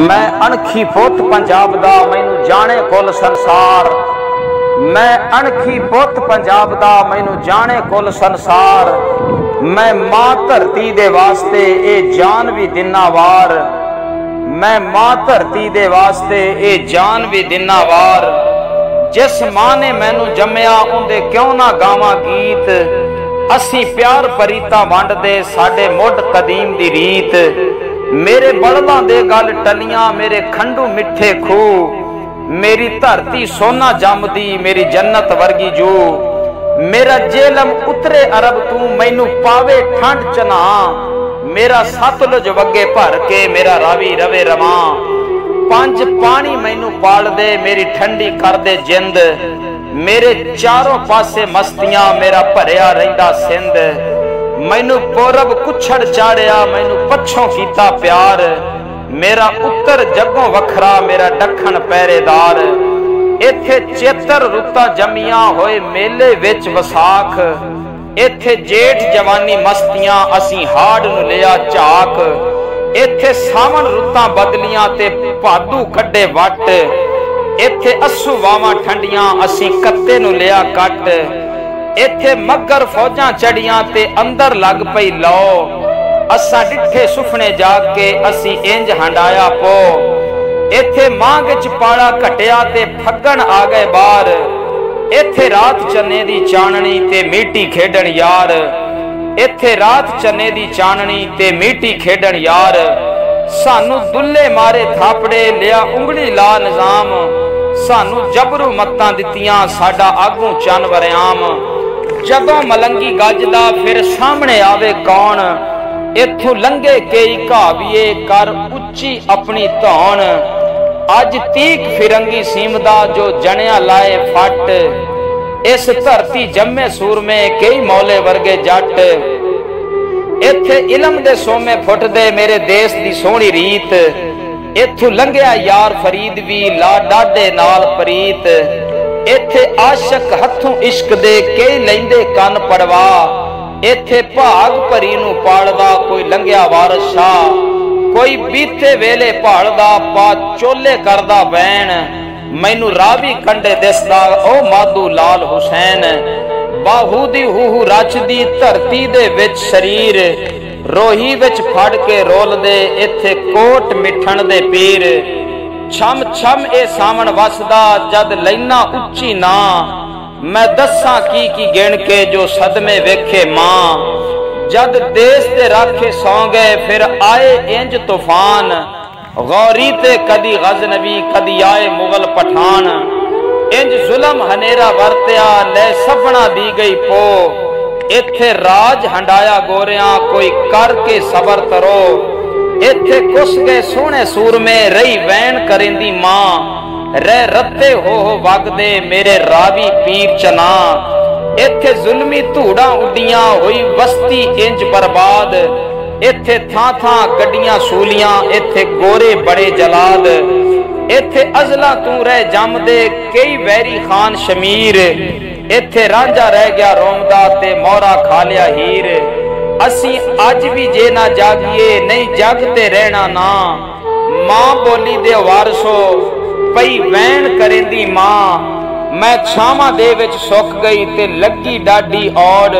मैं अणखी पुत पंजाब दा मैनू जाने कुल संसार। मैं अणखी पुत पंजाब दा मैनू जाने कुल संसार। मैं मां धरती दे वास्ते ए जान भी दिना वार। मैं मां धरती दे वास्ते ए जान भी दिना वार। जिस मां ने मैनू जम्मिया उंदे क्यों ना गावां गीत। असी प्यार परीता वंडदे साडे मुढ़ कदीम दी रीत। मेरे बलदां दे गल टलियां मेरे खंडू मिठे खूह। मेरी धरती सोना जमदी मेरी जन्नत वर्गी जू। मेरा जेलम उतरे अरब तू मैनू पावे ठंड चना। मेरा सतलुज वगे भर के मेरा रावी रवे रवां। पंज पानी मैनू पाल दे मेरी ठंडी कर दे जिंद। मेरे चारों पासे मस्तियां मेरा भरिया रहिंदा सिंध। मैनू पूरब कुछड़ चाड़िया मैनू पछों कीता प्यार। मेरा उत्तर जगों वखरा मेरा दखण पहरेदार। इत्थे चेतर रुत्तां जमियां होए मेले विच वसाख। इत्थे जेठ जवानी मस्तियां असी हाड़ नू लिया झाक। इत्थे सावन रुत्तां बदलियां ते भादू कड्डे वट। इत्थे अस्सू वावां ठंडियां असी कत्ते नू लिया कट। इत्थे मगर फौजां चढ़ियां ते अंदर लग पई लौ। असा डिठे सुफने जाग के असी इंज हंडाया पो। इत्थे मांग च पाड़ा घटिया ते फगण आ गए बार। इत्थे रात चन्ने दी चाननी ते मीटी खेडण यार। इत्थे रात चन्ने दी चाननी ते मीटी खेडण यार। सानू दुल्ले मारे थापड़े लिया उंगली ला निजाम। सानू जबरू मत्तां दित्तियां साडा आगू चन वरियाम। जदों मलंगी गजदा फिर सामने आवे कौन। इत्थों लंघे कई घावीए कर उच्ची अपनी धौन। अज तीक फिरंगी सीमदा जो जनिया लाए फट। इस धरती जम्मे सूरमे कई मौले वर्गे जट। इत्थे इलम दे सोमे फुटदे मेरे देश दी सोहनी रीत। इत्थों लंघिया यार फरीद भी ला डाडे नाल प्रीत। इत्थे आशक हथों इश्क दे कई लैंदे कन पड़वा। इत्थे भाग भरी नू पालदा कोई लंघिया वारस शाह। कोई बीते वेले भालदा पा चोले करदा बैन। मैनू रावी कंडे दिसदा ओ माधू लाल हुसैन। बाहू दी हूहू रचदी धरती दे विच शरीर। रोही विच फड़ के रोल दे इत्थे कोट मिठण दे पीर। छम छम ए सावन वसदा जद लैना उच्ची ना। मैं दस्सां की गिण के जो सदमे वेखे मां। जद देश दे राखे सौ गए फिर आए इंज तूफान। गौरी ते कदी गजनबी कदी आए मुगल पठान। इंज जुलम हनेरा वरत्या ले सबना दी गई पो। इत्थे राज हंडाया गोरियां कोई करके सबर तरो। इत्थे कुस गए सोहने सूरमे रही वैन करेंदी मां। रह रत्ते हो वगदे मेरे रावी पीर चना। इत्थे जुल्मी धूड़ा उडियां हुई वस्ती इंज बर्बाद। इत्थे थां थां गड्डियां सूलियां इत्थे गोरे बड़े जलाद। इत्थे अजला तू रह जमदे कई वैरी खान शमीर। इत्थे रांझा रह गया रोमदा ते मोहरा खा लिया हीर। असी अज भी जे ना जागिए नहीं जागते रहना ना। मां बोली दे वारसो पई वैन करेंदी मां। मैं छावां दे विच सुक गई ते लगी डाडी औड़।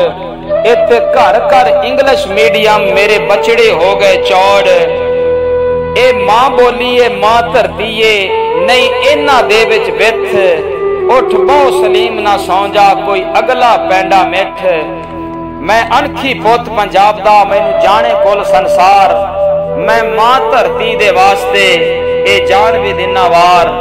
इत्थे घर घर इंग्लिश मीडियम मेरे बचड़े हो गए चौड़। ए मां बोली ए मां धरती ए नहीं इन्हां दे विच विथ। उठ बहु सलीम ना सौ जा कोई अगला पैंडा मिठ। मैं अणखी पुत पंजाब दा मैनू जाने कुल संसार। मैं मां धरती दे वास्ते ए जान भी दिना वार।